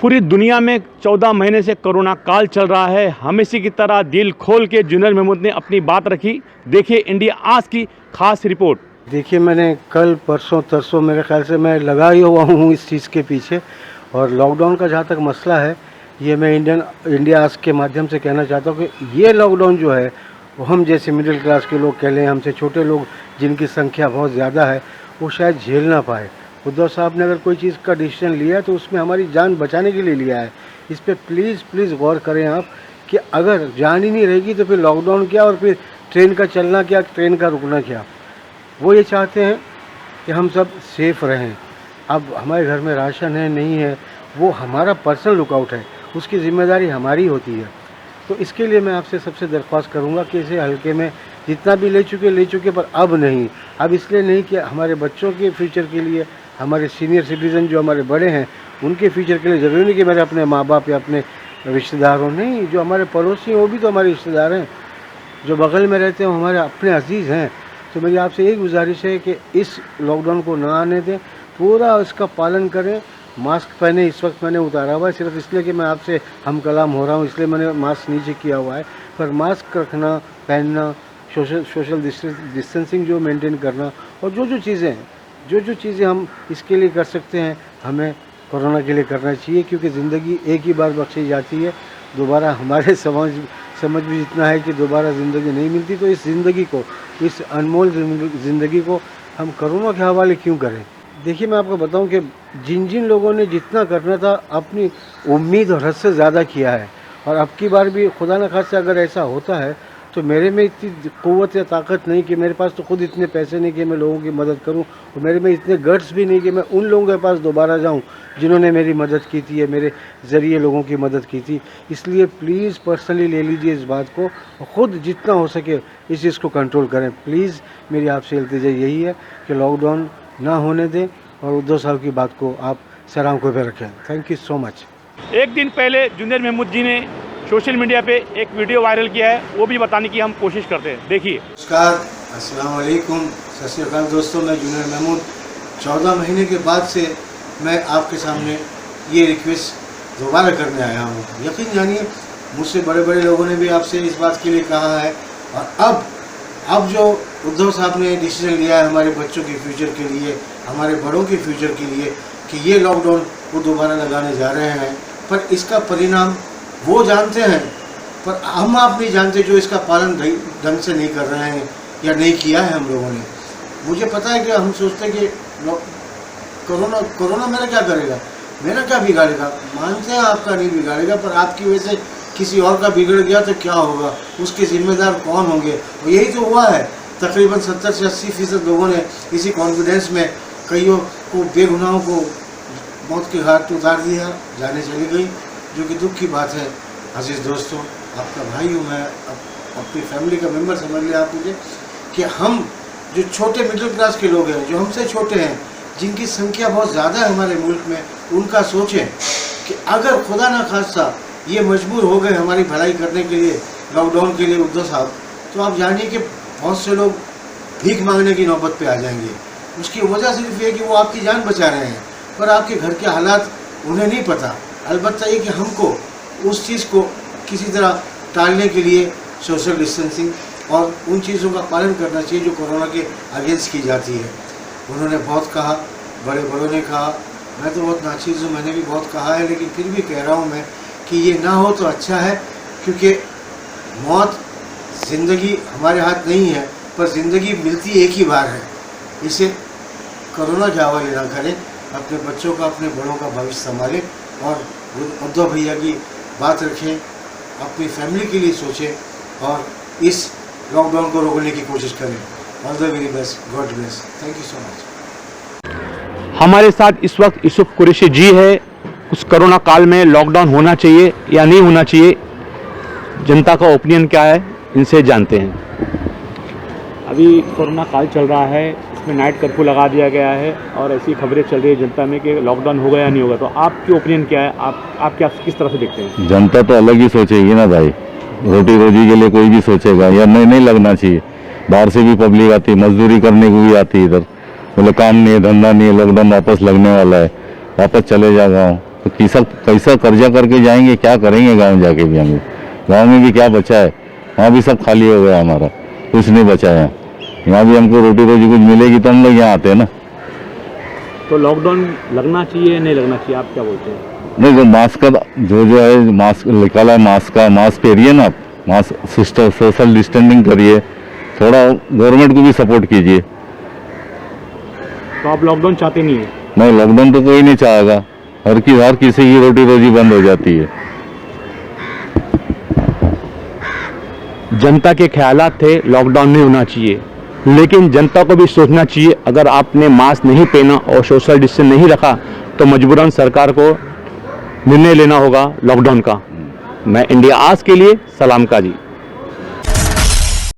पूरी दुनिया में 14 महीने से कोरोना काल चल रहा है। हमेशा की तरह दिल खोल के जुनैर महमूद ने अपनी बात रखी। देखिए इंडिया आज की खास रिपोर्ट। देखिए, मैंने कल परसों तरसों मेरे ख्याल से मैं लगा ही हुआ हूँ इस चीज़ के पीछे। और लॉकडाउन का जहाँ तक मसला है, ये मैं इंडिया आज के माध्यम से कहना चाहता हूँ कि ये लॉकडाउन जो है वो हम जैसे मिडिल क्लास के लोग कह लें, हमसे छोटे लोग जिनकी संख्या बहुत ज़्यादा है, वो शायद झेल ना पाए। उद्धव साहब ने अगर कोई चीज़ का डिसीजन लिया है तो उसमें हमारी जान बचाने के लिए लिया है। इस पर प्लीज़ गौर करें आप कि अगर जान ही नहीं रहेगी तो फिर लॉकडाउन क्या और फिर ट्रेन का चलना क्या, ट्रेन का रुकना क्या। वो ये चाहते हैं कि हम सब सेफ़ रहें। अब हमारे घर में राशन है नहीं है, वो हमारा पर्सनल लुकआउट है, उसकी ज़िम्मेदारी हमारी होती है। तो इसके लिए मैं आपसे सबसे दरख्वास्त करूंगा कि इसे हल्के में जितना भी ले चुके पर अब नहीं। अब इसलिए नहीं कि हमारे बच्चों के फ्यूचर के लिए, हमारे सीनियर सिटीज़न जो हमारे बड़े हैं उनके फ्यूचर के लिए ज़रूरी नहीं कि मेरे अपने माँ बाप या अपने रिश्तेदार हों। नहीं, जो हमारे पड़ोसी हैं वो भी तो हमारे रिश्तेदार हैं, जो बगल में रहते हैं वो हमारे अपने अजीज़ हैं। तो मेरी आपसे यही गुजारिश है कि इस लॉकडाउन को ना आने दें, पूरा इसका पालन करें। मास्क पहने, इस वक्त मैंने उतारा हुआ है सिर्फ इसलिए कि मैं आपसे हम कलाम हो रहा हूँ, इसलिए मैंने मास्क नीचे किया हुआ है। पर मास्क रखना, पहनना, सोशल डिस्टेंसिंग जो मेंटेन करना, और जो चीज़ें हम इसके लिए कर सकते हैं हमें कोरोना के लिए करना चाहिए। क्योंकि ज़िंदगी एक ही बार बख्शी जाती है, दोबारा हमारे समझ भी जितना है कि दोबारा ज़िंदगी नहीं मिलती। तो इस ज़िंदगी को, इस अनमोल ज़िंदगी को हम कोरोना के हवाले क्यों करें। देखिए, मैं आपको बताऊं कि जिन लोगों ने जितना करना था अपनी उम्मीद और हद से ज़्यादा किया है, और अब की बार भी खुदा न खास्ता अगर ऐसा होता है तो मेरे में इतनी क़ुव्वत या ताकत नहीं कि मेरे पास तो खुद इतने पैसे नहीं कि मैं लोगों की मदद करूं, और मेरे में इतने गट्स भी नहीं कि मैं उन लोगों के पास दोबारा जाऊं जिन्होंने मेरी मदद की थी या मेरे ज़रिए लोगों की मदद की थी। इसलिए प्लीज़ पर्सनली ले लीजिए इस बात को, और ख़ुद जितना हो सके इस चीज़ को कंट्रोल करें। प्लीज़ मेरी आपसे इल्तिजा यही है कि लॉकडाउन ना होने दें और उद्धव साहब की बात को आप सर आंखों पे रखें। Thank you so much. एक दिन पहले जुनैर महमूद जी ने सोशल मीडिया पे एक वीडियो वायरल किया है, वो भी बताने की हम कोशिश करते हैं। देखिए। नमस्कार, अस्सलाम वालेकुम, सत श्री अकाल दोस्तों, मैं जुनैर महमूद 14 महीने के बाद से मैं आपके सामने ये रिक्वेस्ट दोबारा करने आया हूँ। यकीन जानिए, मुझसे बड़े लोगों ने भी आपसे इस बात के लिए कहा है, और अब जो उद्धव साहब ने डिसीजन लिया है हमारे बच्चों के फ्यूचर के लिए, हमारे बड़ों के फ्यूचर के लिए, कि ये लॉकडाउन वो दोबारा लगाने जा रहे हैं, पर इसका परिणाम वो जानते हैं, पर हम आप नहीं जानते जो इसका पालन ढंग से नहीं कर रहे हैं या नहीं किया है हम लोगों ने। मुझे पता है कि हम सोचते हैं कि कोरोना मेरा क्या करेगा, मेरा क्या बिगाड़ेगा। मानते हैं आपका नहीं बिगाड़ेगा, पर आपकी वजह से किसी और का बिगड़ गया तो क्या होगा, उसके जिम्मेदार कौन होंगे। और यही तो हुआ है। तकरीबन 70 से 80% लोगों ने इसी कॉन्फिडेंस में कईयों को, बेगुनाहों को मौत के घाट उतार दिया, जाने चली गई, जो कि दुख की बात है। अजीज़ दोस्तों, आपका भाई हूँ मैं, अपनी फैमिली का मेंबर समझ लिया आप मुझे, कि हम जो छोटे मिडिल क्लास के लोग हैं, जो हमसे छोटे हैं, जिनकी संख्या बहुत ज़्यादा है हमारे मुल्क में, उनका सोचें कि अगर खुदा ना खास्ता ये मजबूर हो गए हमारी भलाई करने के लिए, लॉकडाउन के लिए उद्धव साहब, तो आप जानिए कि बहुत से लोग भीख मांगने की नौबत पे आ जाएंगे। उसकी वजह सिर्फ ये कि वो आपकी जान बचा रहे हैं, पर आपके घर के हालात उन्हें नहीं पता। अलबत्ता ये कि हमको उस चीज़ को किसी तरह टालने के लिए सोशल डिस्टेंसिंग और उन चीज़ों का पालन करना चाहिए जो कोरोना के अगेंस्ट की जाती है। उन्होंने बहुत कहा, बड़ों ने कहा, मैं तो बहुत नाचीज़ हूँ, मैंने भी बहुत कहा है, लेकिन फिर भी कह रहा हूँ मैं कि ये ना हो तो अच्छा है। क्योंकि मौत, ज़िंदगी हमारे हाथ नहीं है, पर ज़िंदगी मिलती एक ही बार है। इसे कोरोना के हवाले ना करें, अपने बच्चों का, अपने बड़ों का भविष्य संभालें, और उद्धव भैया की बात रखें, अपनी फैमिली के लिए सोचें, और इस लॉकडाउन को रोकने की कोशिश करें। All the very best, God bless, thank you so much. हमारे साथ इस वक्त यूसुफ कुरैशी जी है। उस कोरोना काल में लॉकडाउन होना चाहिए या नहीं होना चाहिए, जनता का ओपिनियन क्या है, इनसे जानते हैं। अभी कोरोना काल चल रहा है, इसमें नाइट कर्फ्यू लगा दिया गया है, और ऐसी खबरें चल रही है जनता में कि लॉकडाउन होगा या नहीं होगा। तो आपकी ओपिनियन क्या है, आप क्या किस तरह से देखते हैं? जनता तो अलग ही सोचेगी ना भाई, रोटी रोजी के लिए कोई भी सोचेगा, या नहीं लगना चाहिए। बाहर से भी पब्लिक आती है, मजदूरी करने को भी आती है, इधर बोले काम नहीं है, धंधा नहीं है, लॉकडाउन वापस लगने वाला है, वापस चले जा गाँव। तो कैसा कर्जा करके जाएंगे, क्या करेंगे गांव जाके भी? हमें गांव में भी क्या बचा है? वहाँ भी सब खाली हो गया, हमारा कुछ नहीं बचा है। यहाँ भी हमको रोटी रोजी कुछ मिलेगी तो हम लोग यहाँ आते हैं ना। तो लॉकडाउन लगना चाहिए नहीं लगना चाहिए, आप क्या बोलते हैं? नहीं, जो मास्क का जो है मास्क निकाला है, मास्क पहनिए ना आप, मास्क सिस्टम सोशल डिस्टेंसिंग करिए, थोड़ा गवर्नमेंट को भी सपोर्ट कीजिए। तो आप लॉकडाउन चाहते नहीं है? नहीं, लॉकडाउन तो कोई नहीं चाहेगा, हर किसी की रोटी रोजी बंद हो जाती है। जनता के ख्यालात थे लॉकडाउन नहीं होना चाहिए, लेकिन जनता को भी सोचना चाहिए अगर आपने मास्क नहीं पहना और सोशल डिस्टेंस नहीं रखा तो मजबूरन सरकार को निर्णय लेना होगा लॉकडाउन का। मैं इंडिया आज के लिए सलाम का जी।